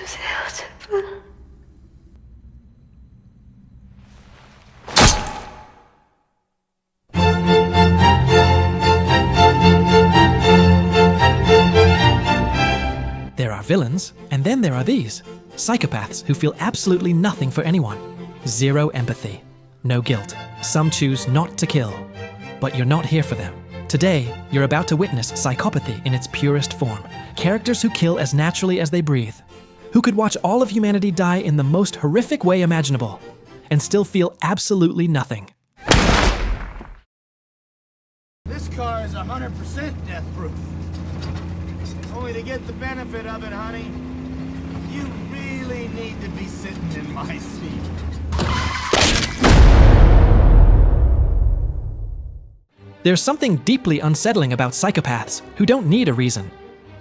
살려주세요, 제발. There are villains, and then there are these. Psychopaths who feel absolutely nothing for anyone. Zero empathy. No guilt. Some choose not to kill. But you're not here for them. Today, you're about to witness psychopathy in its purest form. Characters who kill as naturally as they breathe. Who could watch all of humanity die in the most horrific way imaginable, and still feel absolutely nothing. This car is 100% death-proof. Only to get the benefit of it, honey, you really need to be sitting in my seat. There's something deeply unsettling about psychopaths who don't need a reason,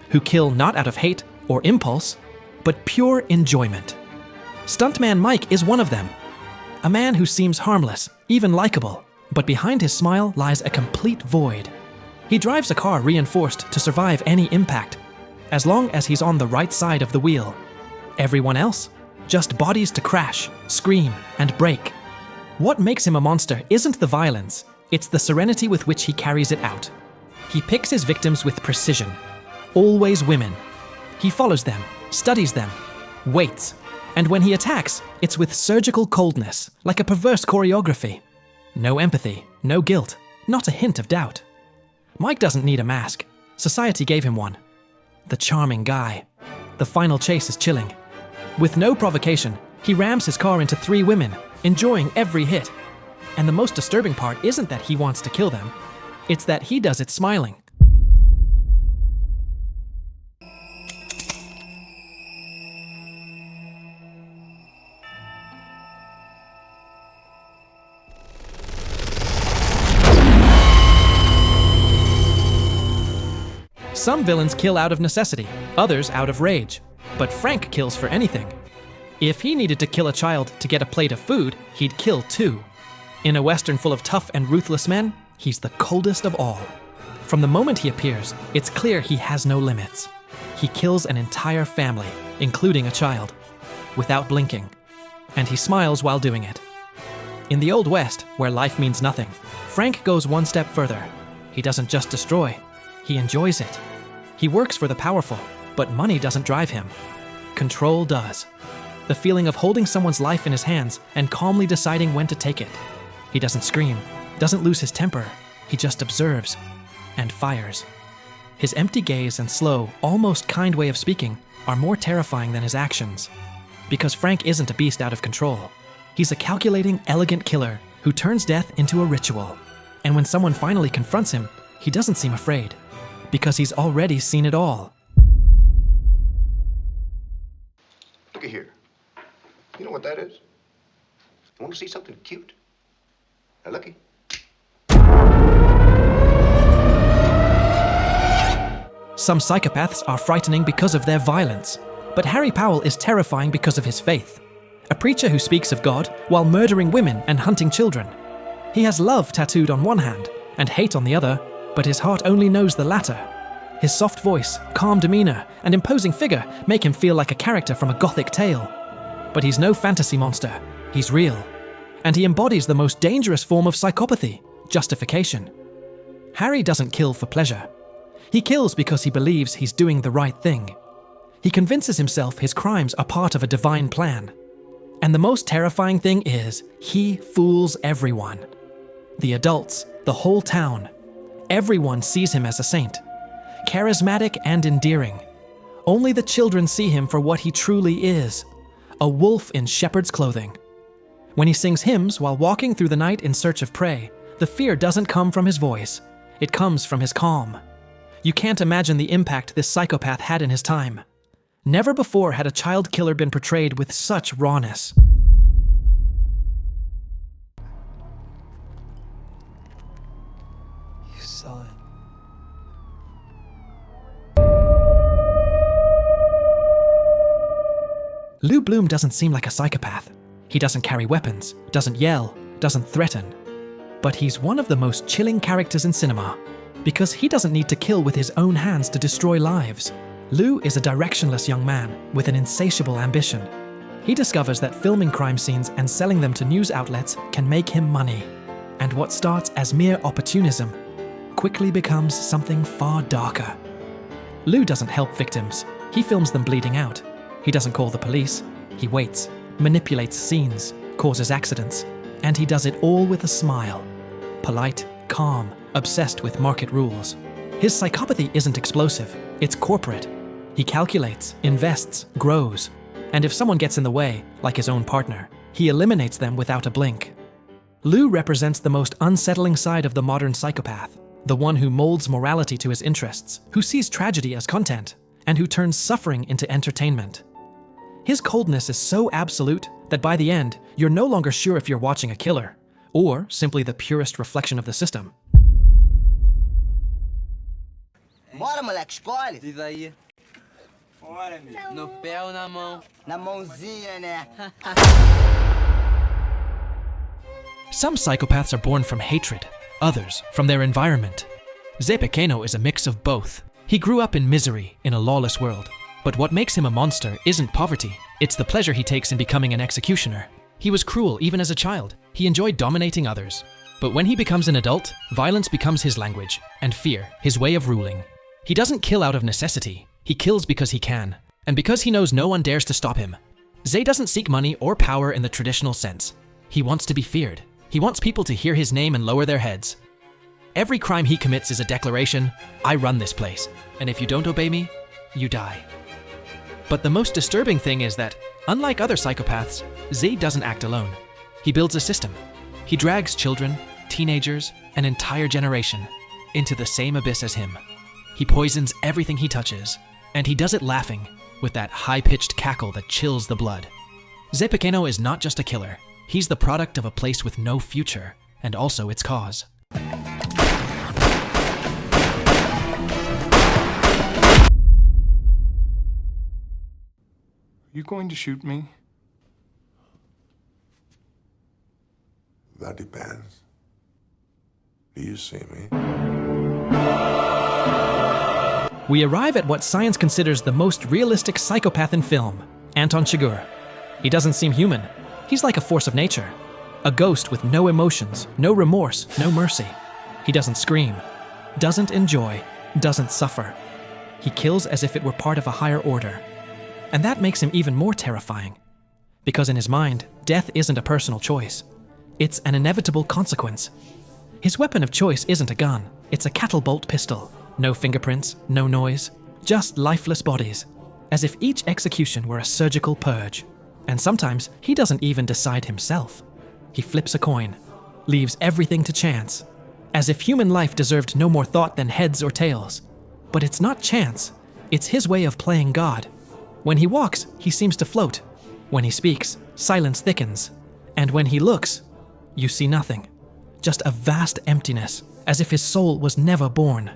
who kill not out of hate or impulse, but pure enjoyment. Stuntman Mike is one of them. A man who seems harmless, even likable, but behind his smile lies a complete void. He drives a car reinforced to survive any impact, as long as he's on the right side of the wheel. Everyone else? Just bodies to crash, scream, and break. What makes him a monster isn't the violence, it's the serenity with which he carries it out. He picks his victims with precision. Always women. He follows them, studies them, waits, and when he attacks, it's with surgical coldness, like a perverse choreography. No empathy, no guilt, not a hint of doubt. Mike doesn't need a mask. Society gave him one. The charming guy. The final chase is chilling. With no provocation, he rams his car into 3 women, enjoying every hit. And the most disturbing part isn't that he wants to kill them, it's that he does it smiling. Some villains kill out of necessity, others out of rage. But Frank kills for anything. If he needed to kill a child to get a plate of food, he'd kill 2. In a Western full of tough and ruthless men, he's the coldest of all. From the moment he appears, it's clear he has no limits. He kills an entire family, including a child, without blinking. And he smiles while doing it. In the Old West, where life means nothing, Frank goes one step further. He doesn't just destroy, he enjoys it. He works for the powerful, but money doesn't drive him. Control does. The feeling of holding someone's life in his hands and calmly deciding when to take it. He doesn't scream, doesn't lose his temper. He just observes and fires. His empty gaze and slow, almost kind way of speaking are more terrifying than his actions. Because Frank isn't a beast out of control. He's a calculating, elegant killer who turns death into a ritual. And when someone finally confronts him, he doesn't seem afraid. Because he's already seen it all. Look at here. You know what that is? You want to see something cute? Now, looky. Some psychopaths are frightening because of their violence, but Harry Powell is terrifying because of his faith. A preacher who speaks of God while murdering women and hunting children. He has love tattooed on one hand and hate on the other, but his heart only knows the latter. His soft voice, calm demeanor, and imposing figure make him feel like a character from a gothic tale. But he's no fantasy monster, he's real. And he embodies the most dangerous form of psychopathy, justification. Harry doesn't kill for pleasure. He kills because he believes he's doing the right thing. He convinces himself his crimes are part of a divine plan. And the most terrifying thing is, he fools everyone. The adults, the whole town. Everyone sees him as a saint. Charismatic and endearing. Only the children see him for what he truly is. A wolf in shepherd's clothing. When he sings hymns while walking through the night in search of prey, the fear doesn't come from his voice. It comes from his calm. You can't imagine the impact this psychopath had in his time. Never before had a child killer been portrayed with such rawness. You saw it. Lou Bloom doesn't seem like a psychopath. He doesn't carry weapons, doesn't yell, doesn't threaten. But he's one of the most chilling characters in cinema, because he doesn't need to kill with his own hands to destroy lives. Lou is a directionless young man with an insatiable ambition. He discovers that filming crime scenes and selling them to news outlets can make him money. And what starts as mere opportunism quickly becomes something far darker. Lou doesn't help victims. He films them bleeding out. He doesn't call the police. He waits, manipulates scenes, causes accidents, and he does it all with a smile. Polite, calm, obsessed with market rules. His psychopathy isn't explosive, it's corporate. He calculates, invests, grows. And if someone gets in the way, like his own partner, he eliminates them without a blink. Lou represents the most unsettling side of the modern psychopath, the one who molds morality to his interests, who sees tragedy as content, and who turns suffering into entertainment. His coldness is so absolute that by the end, you're no longer sure if you're watching a killer, or simply the purest reflection of the system. Bora, moleque, escolhe. Diz aí. Bora, amigo. No pé ou na mão? Na mãozinha, né? Some psychopaths are born from hatred, others from their environment. Zé Pequeno is a mix of both. He grew up in misery in a lawless world. But what makes him a monster isn't poverty, it's the pleasure he takes in becoming an executioner. He was cruel even as a child. He enjoyed dominating others. But when he becomes an adult, violence becomes his language, and fear his way of ruling. He doesn't kill out of necessity. He kills because he can, and because he knows no one dares to stop him. Zé doesn't seek money or power in the traditional sense. He wants to be feared. He wants people to hear his name and lower their heads. Every crime he commits is a declaration, I run this place, and if you don't obey me, you die. But the most disturbing thing is that, unlike other psychopaths, Zé doesn't act alone. He builds a system. He drags children, teenagers, an entire generation into the same abyss as him. He poisons everything he touches, and he does it laughing, with that high-pitched cackle that chills the blood. Zé Pequeno is not just a killer. He's the product of a place with no future, and also its cause. Are you going to shoot me? That depends. Do you see me? We arrive at what science considers the most realistic psychopath in film, Anton Chigurh. He doesn't seem human. He's like a force of nature. A ghost with no emotions, no remorse, no mercy. He doesn't scream, doesn't enjoy, doesn't suffer. He kills as if it were part of a higher order. And that makes him even more terrifying. Because in his mind, death isn't a personal choice. It's an inevitable consequence. His weapon of choice isn't a gun, it's a cattle bolt pistol. No fingerprints, no noise, just lifeless bodies. As if each execution were a surgical purge. And sometimes he doesn't even decide himself. He flips a coin, leaves everything to chance. As if human life deserved no more thought than heads or tails. But it's not chance, it's his way of playing God. When he walks, he seems to float. When he speaks, silence thickens. And when he looks, you see nothing. Just a vast emptiness, as if his soul was never born.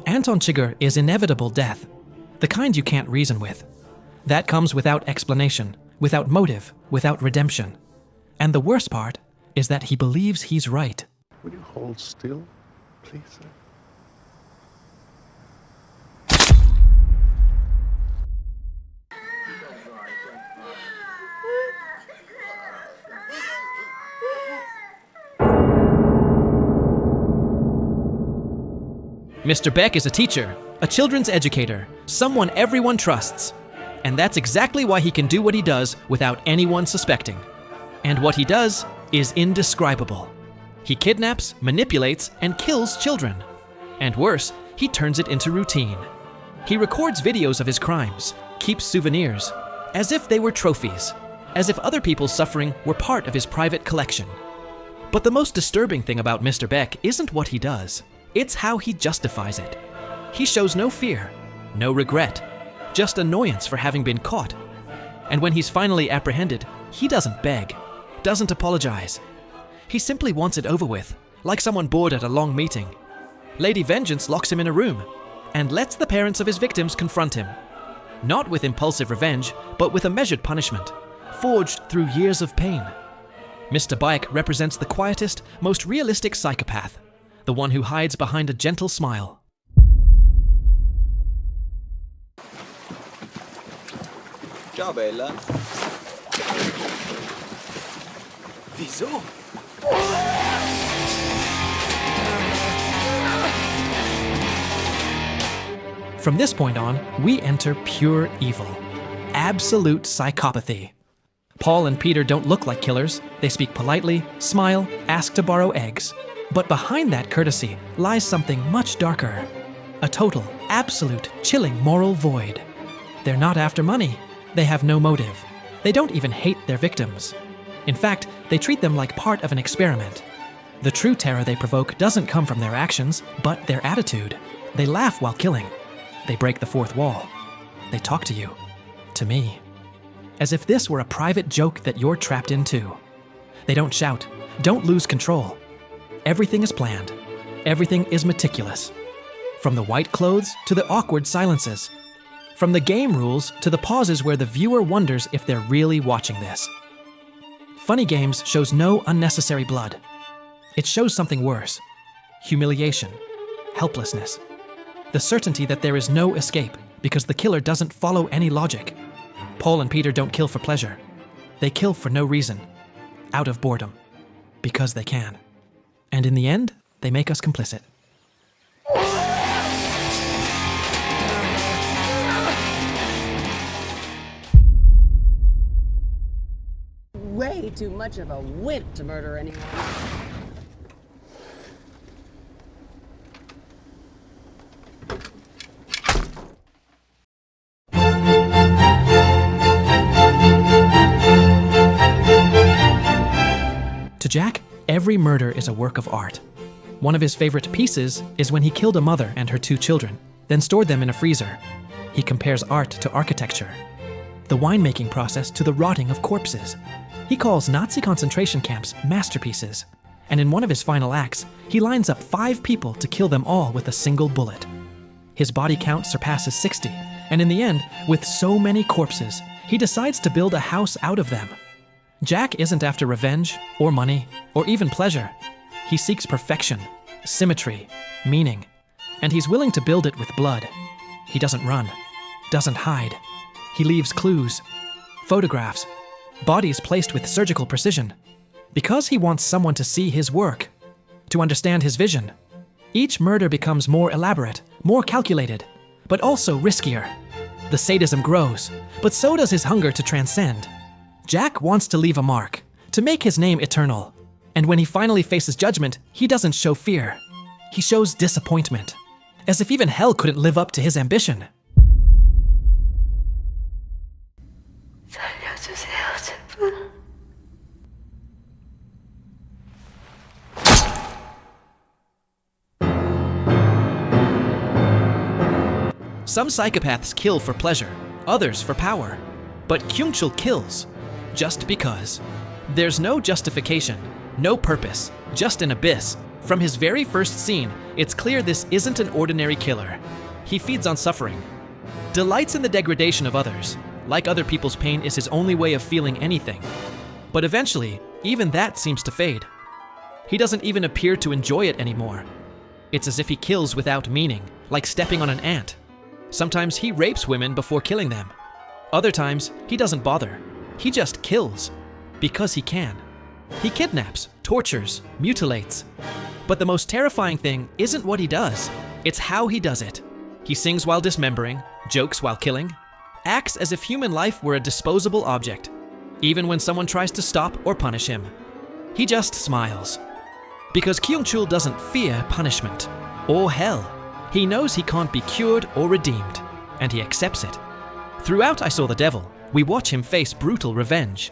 Anton Chigurh is inevitable death, the kind you can't reason with. That comes without explanation, without motive, without redemption. And the worst part is that he believes he's right. Would you hold still, please, sir? Mr. Baek is a teacher, a children's educator, someone everyone trusts. And that's exactly why he can do what he does without anyone suspecting. And what he does is indescribable. He kidnaps, manipulates, and kills children. And worse, he turns it into routine. He records videos of his crimes, keeps souvenirs, as if they were trophies, as if other people's suffering were part of his private collection. But the most disturbing thing about Mr. Baek isn't what he does. It's how he justifies it. He shows no fear, no regret, just annoyance for having been caught. And when he's finally apprehended, he doesn't beg, doesn't apologize. He simply wants it over with, like someone bored at a long meeting. Lady Vengeance locks him in a room and lets the parents of his victims confront him. Not with impulsive revenge, but with a measured punishment, forged through years of pain. Mr. Baek represents the quietest, most realistic psychopath, the one who hides behind a gentle smile. Ciao bella. Wieso? From this point on, we enter pure evil. Absolute psychopathy. Paul and Peter don't look like killers. They speak politely, smile, ask to borrow eggs. But behind that courtesy lies something much darker. A total, absolute, chilling moral void. They're not after money. They have no motive. They don't even hate their victims. In fact, they treat them like part of an experiment. The true terror they provoke doesn't come from their actions, but their attitude. They laugh while killing. They break the fourth wall. They talk to you. To me. As if this were a private joke that you're trapped into. They don't shout. Don't lose control. Everything is planned. Everything is meticulous. From the white clothes to the awkward silences. From the game rules to the pauses where the viewer wonders if they're really watching this. Funny Games shows no unnecessary blood. It shows something worse. Humiliation. Helplessness. The certainty that there is no escape because the killer doesn't follow any logic. Paul and Peter don't kill for pleasure. They kill for no reason. Out of boredom. Because they can. And in the end, they make us complicit. Way too much of a wimp to murder anyone. To Jack, every murder is a work of art. One of his favorite pieces is when he killed a mother and her 2 children, then stored them in a freezer. He compares art to architecture, the winemaking process to the rotting of corpses. He calls Nazi concentration camps masterpieces, and in one of his final acts, he lines up 5 people to kill them all with a single bullet. His body count surpasses 60, and in the end, with so many corpses, he decides to build a house out of them. Jack isn't after revenge, or money, or even pleasure. He seeks perfection, symmetry, meaning, and he's willing to build it with blood. He doesn't run, doesn't hide. He leaves clues, photographs, bodies placed with surgical precision, because he wants someone to see his work, to understand his vision. Each murder becomes more elaborate, more calculated, but also riskier. The sadism grows, but so does his hunger to transcend. Jack wants to leave a mark, to make his name eternal. And when he finally faces judgment, he doesn't show fear. He shows disappointment, as if even hell couldn't live up to his ambition. 살려주세요, 제발. Some psychopaths kill for pleasure, others for power. But Kyung-chul kills, just because. There's no justification, no purpose, just an abyss. From his very first scene, it's clear this isn't an ordinary killer. He feeds on suffering, delights in the degradation of others. Like other people's pain is his only way of feeling anything. But eventually, even that seems to fade. He doesn't even appear to enjoy it anymore. It's as if he kills without meaning, like stepping on an ant. Sometimes he rapes women before killing them. Other times, he doesn't bother. He just kills. Because he can. He kidnaps, tortures, mutilates. But the most terrifying thing isn't what he does. It's how he does it. He sings while dismembering, jokes while killing, acts as if human life were a disposable object, even when someone tries to stop or punish him. He just smiles. Because Kyung-chul doesn't fear punishment or hell. He knows he can't be cured or redeemed, and he accepts it. Throughout I Saw the Devil, we watch him face brutal revenge.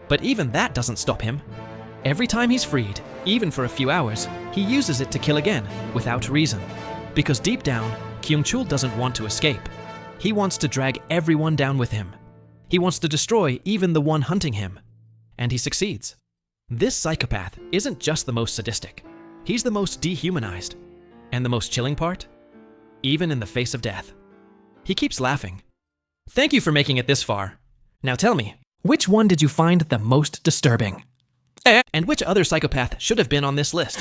But even that doesn't stop him. Every time he's freed, even for a few hours, he uses it to kill again, without reason. Because deep down, Kyung-chul doesn't want to escape. He wants to drag everyone down with him. He wants to destroy even the one hunting him. And he succeeds. This psychopath isn't just the most sadistic. He's the most dehumanized. And the most chilling part? Even in the face of death. He keeps laughing. Thank you for making it this far. Now tell me, which one did you find the most disturbing? And which other psychopath should have been on this list?